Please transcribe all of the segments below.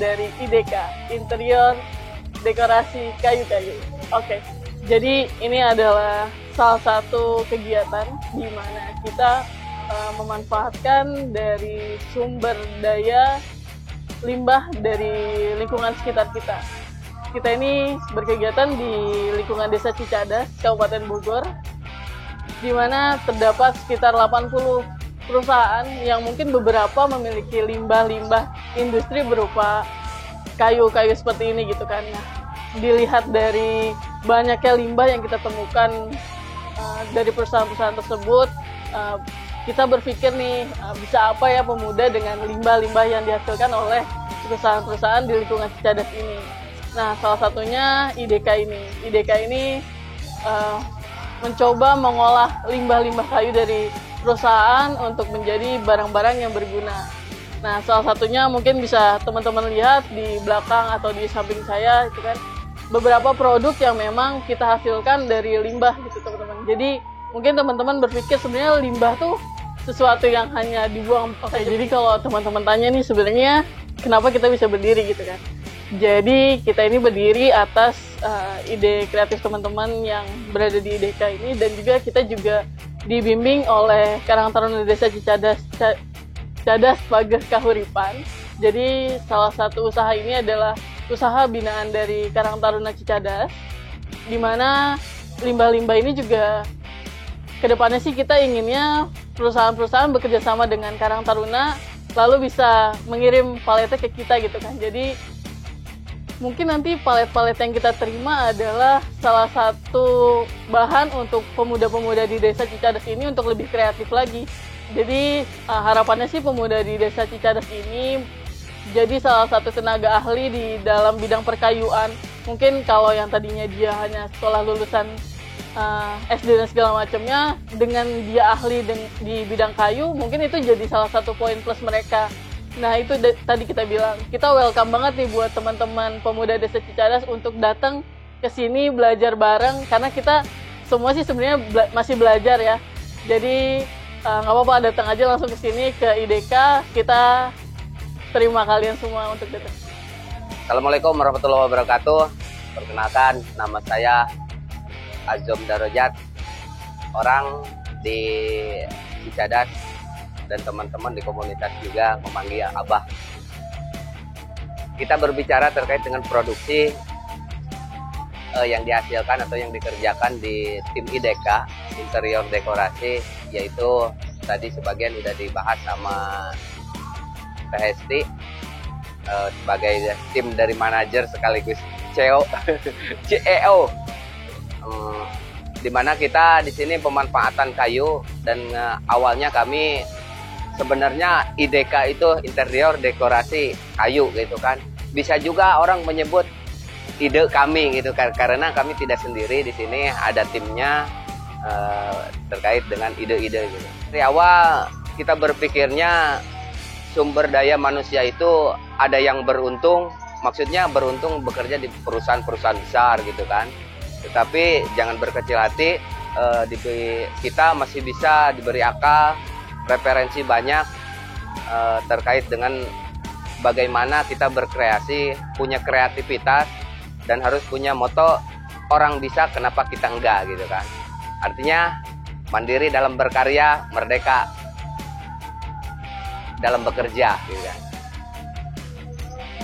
dari IDK, Interior Dekorasi Kayu-Kayu. Oke, jadi ini adalah salah satu kegiatan di mana kita memanfaatkan dari sumber daya limbah dari lingkungan sekitar kita. Kita ini berkegiatan di lingkungan Desa Cicadas, Kabupaten Bogor, di mana terdapat sekitar 80 perusahaan yang mungkin beberapa memiliki limbah-limbah industri berupa kayu-kayu seperti ini gitu kan. Nah, dilihat dari banyaknya limbah yang kita temukan dari perusahaan-perusahaan tersebut, kita berpikir nih, bisa apa ya pemuda dengan limbah-limbah yang dihasilkan oleh perusahaan-perusahaan di lingkungan Cicadas ini. Nah, salah satunya IDK ini. IDK ini mencoba mengolah limbah-limbah kayu dari perusahaan untuk menjadi barang-barang yang berguna. Nah, salah satunya mungkin bisa teman-teman lihat di belakang atau di samping saya, itu kan beberapa produk yang memang kita hasilkan dari limbah gitu teman-teman. Jadi mungkin teman-teman berpikir sebenarnya limbah tuh sesuatu yang hanya dibuang. Oke, jadi kalau teman-teman tanya nih sebenarnya kenapa kita bisa berdiri gitu kan. Jadi kita ini berdiri atas ide kreatif teman-teman yang berada di IDK ini, dan juga kita juga dibimbing oleh Karang Taruna Desa Cicadas Pager Kahuripan. Jadi salah satu usaha ini adalah usaha binaan dari Karang Taruna Cicadas, di mana limbah-limbah ini juga kedepannya sih kita inginnya perusahaan-perusahaan bekerja sama dengan Karang Taruna, lalu bisa mengirim paletnya ke kita gitu kan. Jadi mungkin nanti palet-palet yang kita terima adalah salah satu bahan untuk pemuda-pemuda di Desa Cicadas ini untuk lebih kreatif lagi. Jadi harapannya sih pemuda di Desa Cicadas ini jadi salah satu tenaga ahli di dalam bidang perkayuan. Mungkin kalau yang tadinya dia hanya sekolah lulusan SD dan segala macamnya, dengan dia ahli di bidang kayu, mungkin itu jadi salah satu poin plus mereka. Nah, itu tadi kita bilang, kita welcome banget nih buat teman-teman pemuda Desa Cicadas untuk datang ke sini belajar bareng, karena kita semua sih sebenarnya masih belajar ya. Jadi nggak apa-apa, datang aja langsung ke sini ke IDK, kita terima kalian semua untuk datang. Assalamualaikum warahmatullahi wabarakatuh. Perkenalkan, nama saya Azom Darajat, orang di Cicadas, dan teman-teman di komunitas juga memanggil Abah. Kita berbicara terkait dengan produksi yang dihasilkan atau yang dikerjakan di tim IDK, Interior Dekorasi, yaitu tadi sebagian sudah dibahas sama Teh Hesti sebagai tim dari manajer sekaligus CEO, di mana kita di sini pemanfaatan kayu, dan awalnya kami sebenarnya IDK itu interior dekorasi kayu gitu kan. Bisa juga orang menyebut ide kami gitu kan, karena kami tidak sendiri di sini, ada timnya terkait dengan ide-ide gitu. Dari awal kita berpikirnya sumber daya manusia itu ada yang beruntung, maksudnya beruntung bekerja di perusahaan-perusahaan besar gitu kan. Tetapi jangan berkecil hati, kita masih bisa diberi akal, referensi banyak terkait dengan bagaimana kita berkreasi, punya kreativitas, dan harus punya moto orang bisa kenapa kita enggak gitu kan. Artinya mandiri dalam berkarya, merdeka dalam bekerja gitu kan.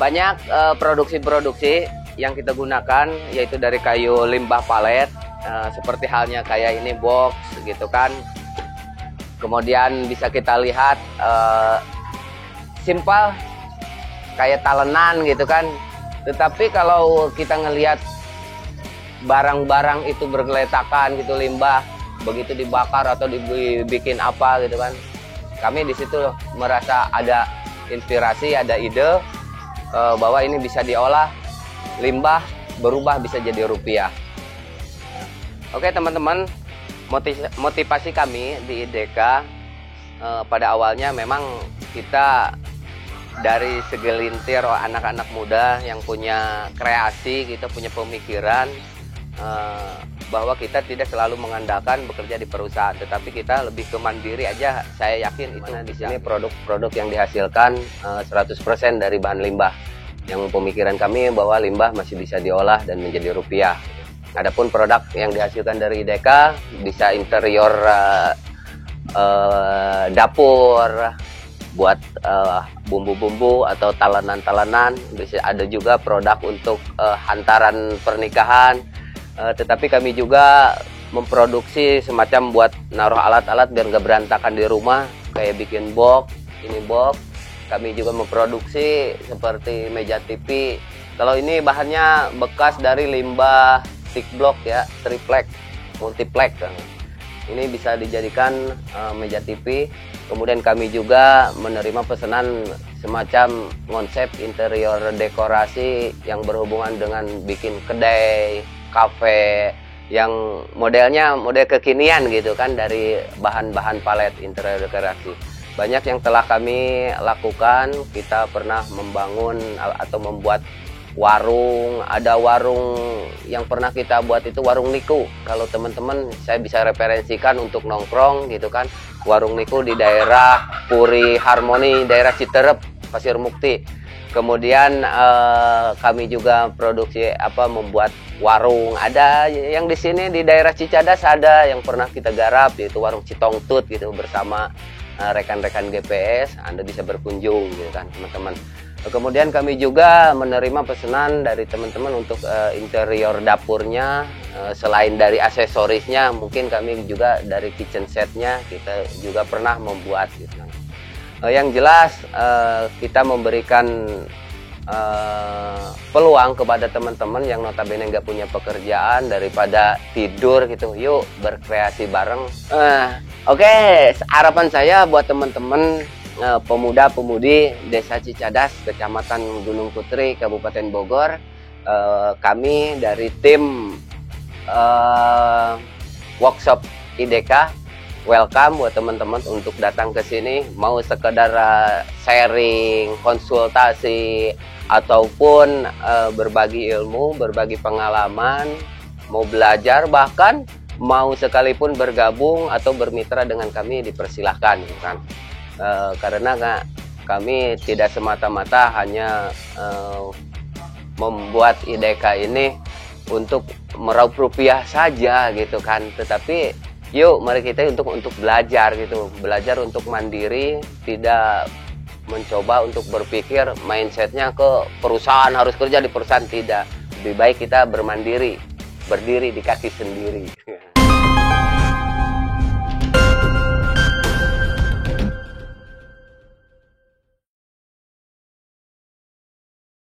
Banyak produksi-produksi yang kita gunakan yaitu dari kayu limbah palet, seperti halnya kayak ini box gitu kan. Kemudian bisa kita lihat simpel kayak talenan gitu kan. Tetapi kalau kita ngelihat barang-barang itu bergeletakan gitu, limbah begitu dibakar atau dibikin apa gitu kan, kami di situ merasa ada inspirasi, ada ide bahwa ini bisa diolah, limbah berubah bisa jadi rupiah. Oke teman-teman, motivasi kami di IDK pada awalnya memang kita dari segelintir anak-anak muda yang punya kreasi, kita punya pemikiran bahwa kita tidak selalu mengandalkan bekerja di perusahaan, tetapi kita lebih ke mandiri aja. Saya yakin itu di sini produk-produk yang dihasilkan 100% dari bahan limbah. Yang pemikiran kami bahwa limbah masih bisa diolah dan menjadi rupiah. Adapun produk yang dihasilkan dari IDEKA bisa interior dapur, buat bumbu-bumbu atau talenan-talenan, bisa ada juga produk untuk hantaran pernikahan. Tetapi kami juga memproduksi semacam buat naruh alat-alat biar nggak berantakan di rumah, kayak bikin box, ini box. Kami juga memproduksi seperti meja TV. Kalau ini bahannya bekas dari limbah stick block ya, triplex, multiplex. Ini bisa dijadikan meja TV. Kemudian kami juga menerima pesanan semacam konsep interior dekorasi yang berhubungan dengan bikin kedai, kafe, yang modelnya model kekinian gitu kan, dari bahan-bahan palet interior dekorasi. Banyak yang telah kami lakukan. Kita pernah membangun atau membuat warung. Ada warung yang pernah kita buat itu warung Niku. Kalau teman-teman saya bisa referensikan untuk nongkrong gitu kan. Warung Niku di daerah Puri Harmoni, daerah Citerep, Pasir Mukti. Kemudian kami juga produksi membuat warung. Ada yang di sini di daerah Cicadas ada yang pernah kita garap, yaitu warung Citongtut gitu bersama rekan-rekan GPS. Anda bisa berkunjung gitu kan teman-teman. Kemudian kami juga menerima pesanan dari teman-teman untuk interior dapurnya. Selain dari aksesorisnya, mungkin kami juga dari kitchen setnya kita juga pernah membuat gitu. Yang jelas kita memberikan peluang kepada teman-teman yang notabene nggak punya pekerjaan, daripada tidur gitu, yuk berkreasi bareng. Oke, harapan saya buat teman-teman pemuda-pemudi Desa Cicadas, Kecamatan Gunung Putri, Kabupaten Bogor, kami dari tim workshop IDEKA welcome buat teman-teman untuk datang ke sini, mau sekedar sharing, konsultasi, ataupun berbagi ilmu, berbagi pengalaman, mau belajar, bahkan mau sekalipun bergabung atau bermitra dengan kami, dipersilahkan kan. Karena kami tidak semata-mata hanya membuat IDEKA ini untuk meraup rupiah saja gitu kan, tetapi yuk mari kita untuk belajar gitu, belajar untuk mandiri, tidak mencoba untuk berpikir mindsetnya ke perusahaan, harus kerja di perusahaan, tidak. Lebih baik kita bermandiri, berdiri di kaki sendiri.